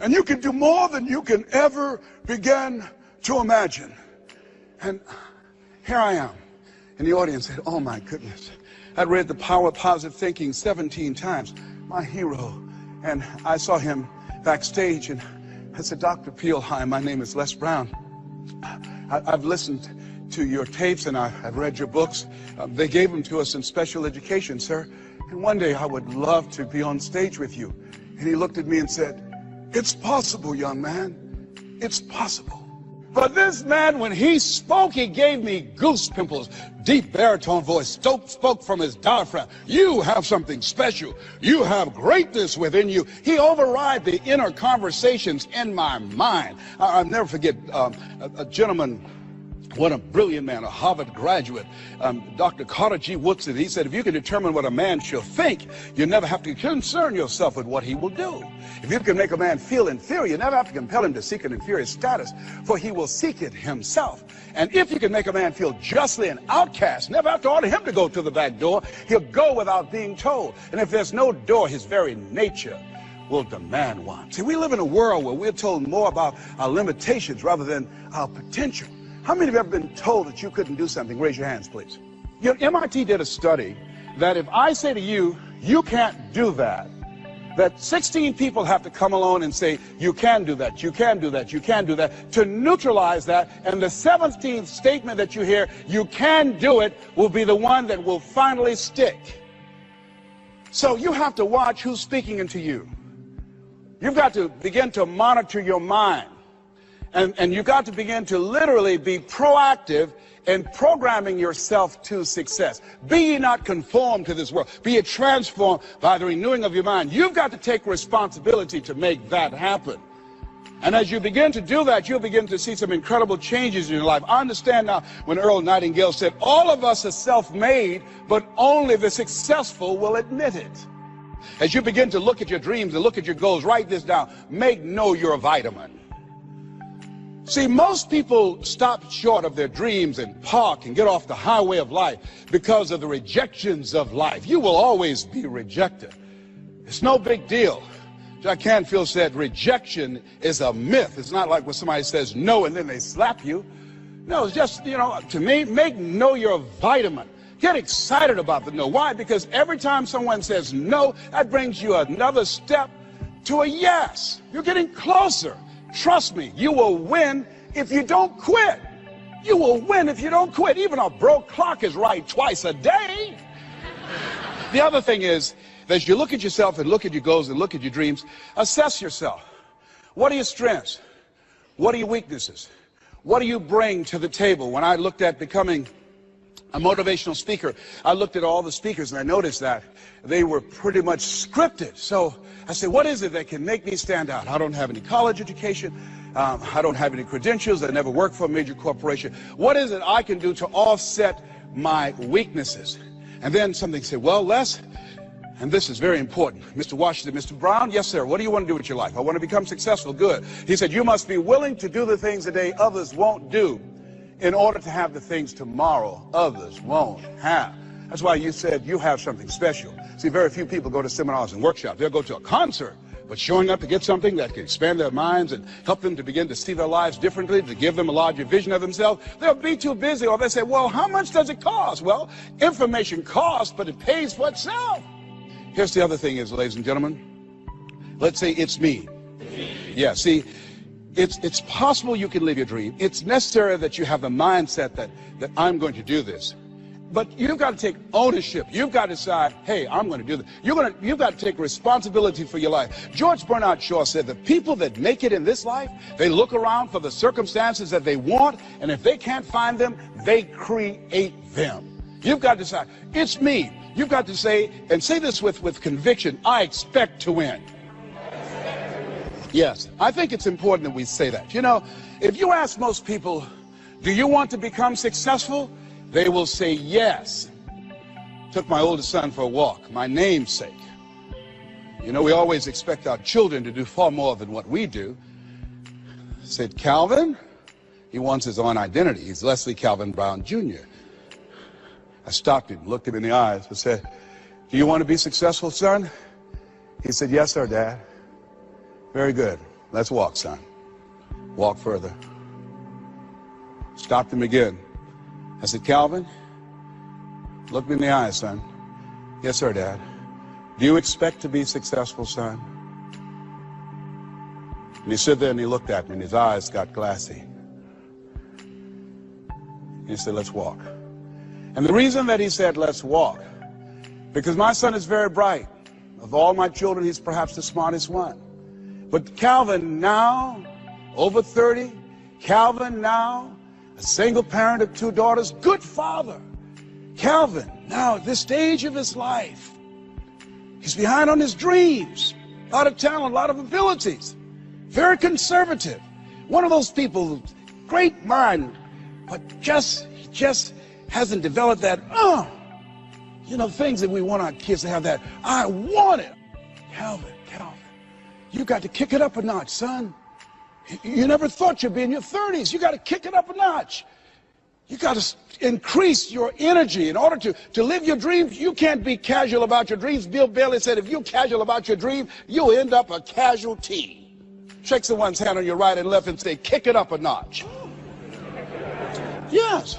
And you can do more than you can ever begin to imagine. And here I am in the audience said, oh my goodness. I'd read The Power of Positive Thinking 17 times. My hero. And I saw him backstage and I said, Dr. Peel, hi, my name is Les Brown. I've listened to your tapes and I've read your books. They gave them to us in special education, sir. And one day I would love to be on stage with you. And he looked at me and said, it's possible, young man. It's possible. But this man, when he spoke, he gave me goose pimples. Deep baritone voice, spoke from his diaphragm. You have something special. You have greatness within you. He override the inner conversations in my mind. I'll never forget a gentleman, what a brilliant man, a Harvard graduate, Dr. Carter G. Woodson. He said, if you can determine what a man shall think, you never have to concern yourself with what he will do. If you can make a man feel inferior, you never have to compel him to seek an inferior status, for he will seek it himself. And if you can make a man feel justly an outcast, never have to order him to go to the back door. He'll go without being told. And if there's no door, his very nature will demand one. See, we live in a world where we're told more about our limitations rather than our potential. How many of you have ever been told that you couldn't do something? Raise your hands, please. You know, MIT did a study that if I say to you, you can't do that, that 16 people have to come along and say, you can do that, you can do that, you can do that, to neutralize that. And the 17th statement that you hear, you can do it, will be the one that will finally stick. So you have to watch who's speaking into you. You've got to begin to monitor your mind. And you've got to begin to literally be proactive in programming yourself to success. Be ye not conformed to this world. Be ye transformed by the renewing of your mind. You've got to take responsibility to make that happen. And as you begin to do that, you'll begin to see some incredible changes in your life. I understand now when Earl Nightingale said, all of us are self-made, but only the successful will admit it. As you begin to look at your dreams and look at your goals, write this down. Make know you're a vitamin. See, most people stop short of their dreams and park and get off the highway of life because of the rejections of life. You will always be rejected. It's no big deal. Jack Canfield said rejection is a myth. It's not like when somebody says no and then they slap you. No, it's just, you know, to me, make no your vitamin. Get excited about the no. Why? Because every time someone says no, that brings you another step to a yes. You're getting closer. Trust me, you will win if you don't quit. You will win if you don't quit. Even a broke clock is right twice a day. The other thing is, as you look at yourself and look at your goals and look at your dreams, assess yourself. What are your strengths? What are your weaknesses? What do you bring to the table? When I looked at becoming a motivational speaker, I looked at all the speakers and I noticed that they were pretty much scripted. So I said, what is it that can make me stand out? I don't have any college education. I don't have any credentials. I never worked for a major corporation. What is it I can do to offset my weaknesses? And then something said, well, Les, and this is very important. Mr. Washington, Mr. Brown, yes, sir. What do you want to do with your life? I want to become successful. Good. He said, you must be willing to do the things today others won't do in order to have the things tomorrow others won't have. That's why you said you have something special. See, very few people go to seminars and workshops. They'll go to a concert, but showing up to get something that can expand their minds and help them to begin to see their lives differently, to give them a larger vision of themselves, they'll be too busy. Or they say, well, how much does it cost? Well, information costs, but it pays for itself. Here's the other thing is, ladies and gentlemen, let's say it's me. Yeah, see, it's possible you can live your dream. It's necessary that you have the mindset that I'm going to do this. But you've got to take ownership. You've got to decide, hey, I'm going to do this. You've got to take responsibility for your life. George Bernard Shaw said the people that make it in this life, they look around for the circumstances that they want, and if they can't find them, they create them. You've got to decide, it's me. You've got to say, and say this with conviction, I expect to win. Yes, I think it's important that we say that. You know, if you ask most people, do you want to become successful? They will say yes. Took my oldest son for a walk, my namesake. You know, we always expect our children to do far more than what we do. Said, Calvin, he wants his own identity. He's Leslie Calvin Brown Jr. I stopped him, looked him in the eyes, and said, do you want to be successful, son? He said, yes, sir, Dad. Very good. Let's walk, son. Walk further. Stopped him again. I said, Calvin, look me in the eyes, son. Yes, sir, Dad. Do you expect to be successful, son? And he stood there and he looked at me and his eyes got glassy. He said, let's walk. And the reason that he said, let's walk, because my son is very bright. Of all my children, he's perhaps the smartest one. But Calvin now, over 30, Calvin now, a single parent of 2 daughters, good father. Calvin, now at this stage of his life, he's behind on his dreams. A lot of talent, a lot of abilities. Very conservative. One of those people, great mind, but he just hasn't developed that, things that we want our kids to have that, I want it. Calvin, you got to kick it up a notch, son. You never thought you'd be in your 30s. You got to kick it up a notch. You got to increase your energy in order to live your dreams. You can't be casual about your dreams. Bill Bailey said, if you're casual about your dream, you'll end up a casualty. Shake someone's hand on your right and left and say, kick it up a notch. Yes.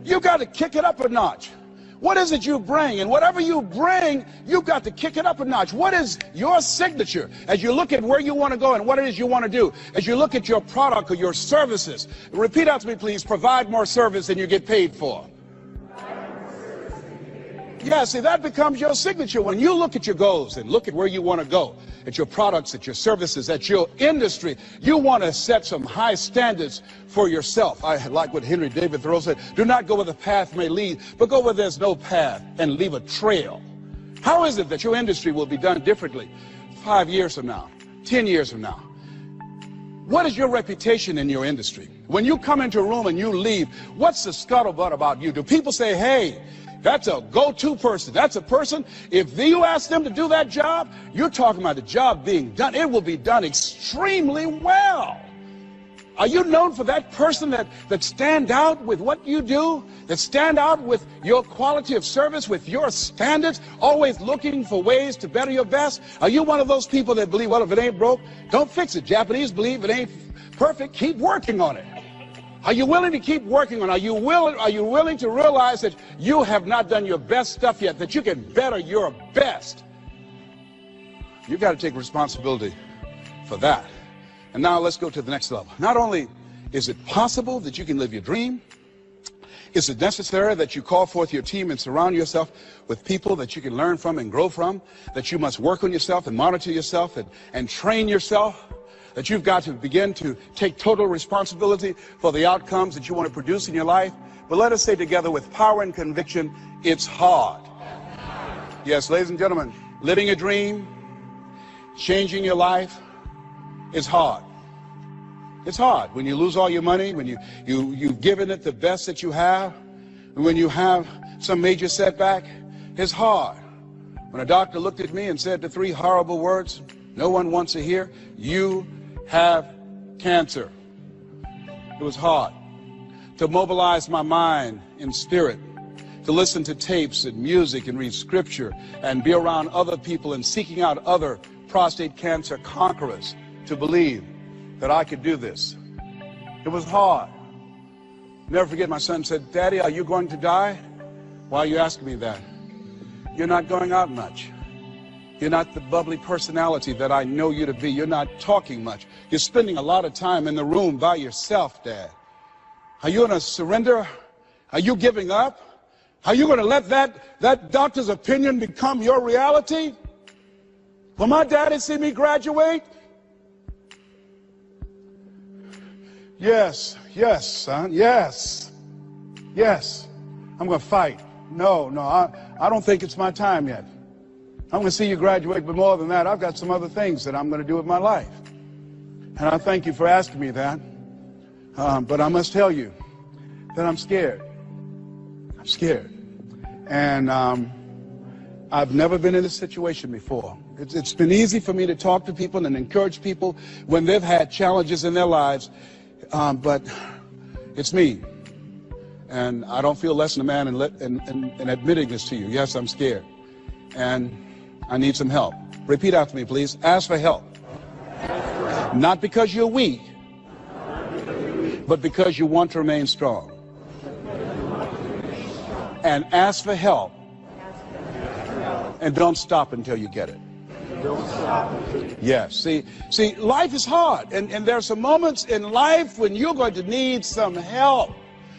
You got to kick it up a notch. What is it you bring? And whatever you bring, you got to kick it up a notch. What is your signature as you look at where you want to go and what it is you want to do? As you look at your product or your services, repeat out to me, please. Provide more service than you get paid for. Yeah, see, that becomes your signature. When you look at your goals and look at where you want to go, at your products, at your services, at your industry, you want to set some high standards for yourself. I like what Henry David Thoreau said, do not go where the path may lead, but go where there's no path and leave a trail. How is it that your industry will be done differently 5 years from now, 10 years from now? What is your reputation in your industry? When you come into a room and you leave, what's the scuttlebutt about you? Do people say, hey, that's a go-to person. That's a person, if you ask them to do that job, you're talking about the job being done. It will be done extremely well. Are you known for that person that stand out with what you do, that stand out with your quality of service, with your standards, always looking for ways to better your best? Are you one of those people that believe, well, if it ain't broke, don't fix it? Japanese believe it ain't perfect, keep working on it. Are you willing to keep working on it? Are you willing to realize that you have not done your best stuff yet, that you can better your best? You've got to take responsibility for that. And now let's go to the next level. Not only is it possible that you can live your dream, is it necessary that you call forth your team and surround yourself with people that you can learn from and grow from, that you must work on yourself and monitor yourself and train yourself, that you've got to begin to take total responsibility for the outcomes that you want to produce in your life. But let us say together with power and conviction, it's hard. Yes, ladies and gentlemen, living a dream, changing your life is hard. It's hard when you lose all your money, when you've given it the best that you have, and when you have some major setback. It's hard. When a doctor looked at me and said the 3 horrible words no one wants to hear, you have cancer. It was hard to mobilize my mind and spirit, to listen to tapes and music and read scripture and be around other people and seeking out other prostate cancer conquerors to believe that I could do this. It was hard. Never forget, my son said, Daddy, are you going to die? Why are you asking me that? You're not going out much. You're not the bubbly personality that I know you to be. You're not talking much. You're spending a lot of time in the room by yourself, Dad. Are you going to surrender? Are you giving up? Are you going to let that doctor's opinion become your reality? Will my daddy see me graduate? Yes, son, yes. I'm going to fight. No, I don't think it's my time yet. I'm going to see you graduate, but more than that, I've got some other things that I'm going to do with my life. And I thank you for asking me that. But I must tell you that I'm scared. I'm scared. And I've never been in this situation before. It's been easy for me to talk to people and encourage people when they've had challenges in their lives. But it's me. And I don't feel less than a man in admitting this to you. Yes, I'm scared. And I need some help. Repeat after me, please. Ask for help. Not because you're weak, but because you want to remain strong. And ask for help. And don't stop until you get it. Yes, see, life is hard. And there are some moments in life when you're going to need some help.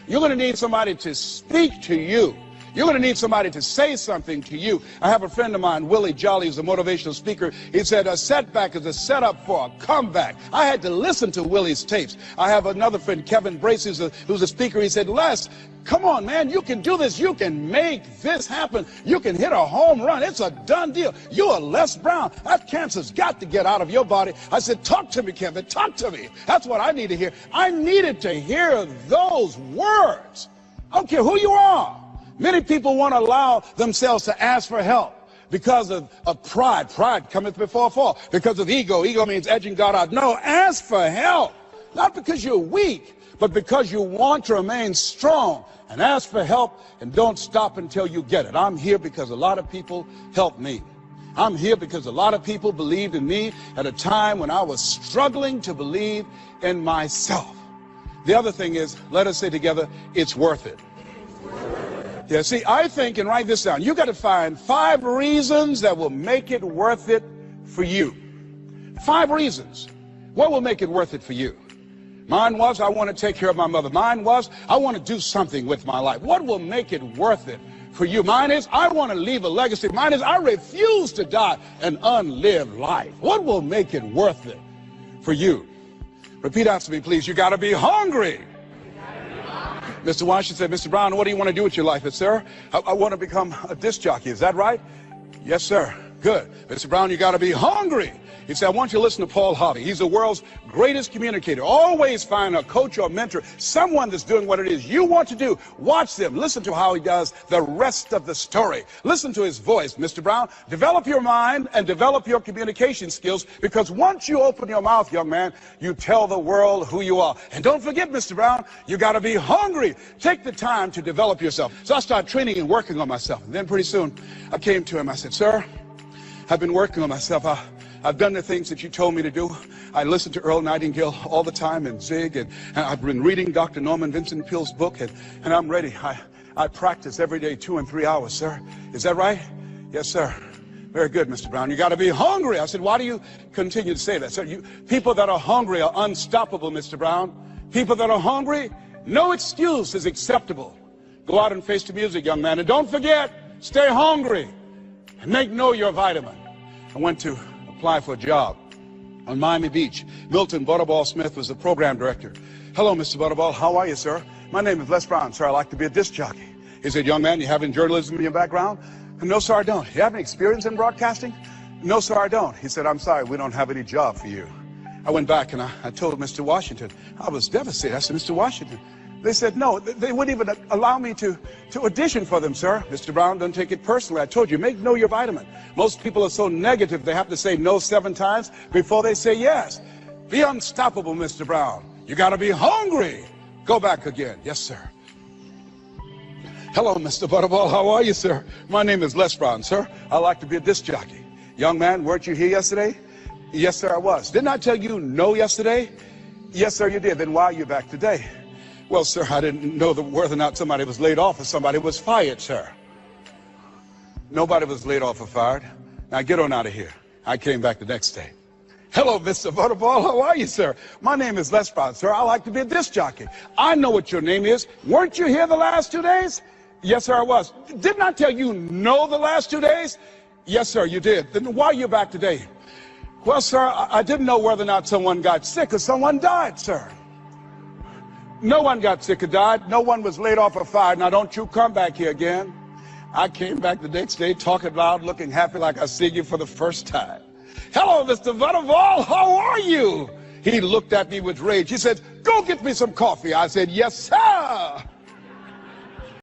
You're going to need somebody to speak to you. You're going to need somebody to say something to you. I have a friend of mine, Willie Jolly, who's a motivational speaker. He said a setback is a setup for a comeback. I had to listen to Willie's tapes. I have another friend, Kevin Brace, who's a speaker. He said, Les, come on, man, you can do this. You can make this happen. You can hit a home run. It's a done deal. You are Les Brown. That cancer's got to get out of your body. I said, talk to me, Kevin. Talk to me. That's what I need to hear. I needed to hear those words. I don't care who you are. Many people won't allow themselves to ask for help because of pride. Pride cometh before a fall. Because of ego. Ego means edging God out. No, ask for help. Not because you're weak, but because you want to remain strong. And ask for help and don't stop until you get it. I'm here because a lot of people helped me. I'm here because a lot of people believed in me at a time when I was struggling to believe in myself. The other thing is, let us say together, it's worth it. Yeah, see, I think, and write this down, you got to find 5 reasons that will make it worth it for you. 5 reasons. What will make it worth it for you? Mine was, I want to take care of my mother. Mine was, I want to do something with my life. What will make it worth it for you? Mine is, I want to leave a legacy. Mine is, I refuse to die an unlived life. What will make it worth it for you? Repeat after me, please. You got to be hungry. Mr. Washington said, Mr. Brown, what do you want to do with your life? I said, sir, I want to become a disc jockey. Is that right? Yes, sir. Good. Mr. Brown, you got to be hungry. He said, I want you to listen to Paul Harvey. He's the world's greatest communicator. Always find a coach or mentor, someone that's doing what it is you want to do. Watch them. Listen to how he does the rest of the story. Listen to his voice, Mr. Brown. Develop your mind and develop your communication skills, because once you open your mouth, young man, you tell the world who you are. And don't forget, Mr. Brown, you got to be hungry. Take the time to develop yourself. So I started training and working on myself. And then pretty soon I came to him. I said, sir, I've been working on myself. I've done the things that you told me to do. I listen to Earl Nightingale all the time and Zig, and I've been reading Dr. Norman Vincent Peale's book, and I'm ready. I practice every day 2 and 3 hours, sir. Is that right? Yes, sir. Very good, Mr. Brown. You got to be hungry. I said, why do you continue to say that? Sir, people that are hungry are unstoppable, Mr. Brown. People that are hungry, no excuse is acceptable. Go out and face the music, young man. And don't forget, stay hungry and know your vitamin. I went to apply for a job on Miami Beach. Milton Butterball Smith was the program director. Hello, Mr. Butterball. How are you, sir? My name is Les Brown, sir. I like to be a disc jockey. He said, young man, you have any journalism in your background? No, sir, I don't. You have any experience in broadcasting? No, sir, I don't. He said, I'm sorry, we don't have any job for you. I went back and I told Mr. Washington. I was devastated. I said, Mr. Washington. They said, no, they wouldn't even allow me to audition for them, sir. Mr. Brown, don't take it personally. I told you, know your vitamin. Most people are so negative, they have to say no 7 times before they say yes. Be unstoppable, Mr. Brown. You got to be hungry. Go back again. Yes, sir. Hello, Mr. Butterball. How are you, sir? My name is Les Brown, sir. I like to be a disc jockey. Young man, weren't you here yesterday? Yes, sir, I was. Didn't I tell you no yesterday? Yes, sir, you did. Then why are you back today? Well, sir, I didn't know whether or not somebody was laid off or somebody was fired, sir. Nobody was laid off or fired. Now get on out of here. I came back the next day. Hello, Mr. Butterball. How are you, sir? My name is Les Brown, sir. I like to be a disc jockey. I know what your name is. Weren't you here the last 2 days? Yes, sir, I was. Didn't I tell you no the last 2 days? Yes, sir, you did. Then why are you back today? Well, sir, I didn't know whether or not someone got sick or someone died, sir. No one got sick or died. No one was laid off or fired. Now, don't you come back here again. I came back the next day talking loud, looking happy like I see you for the first time. Hello, Mr. Butterball. How are you? He looked at me with rage. He said, go get me some coffee. I said, yes, sir.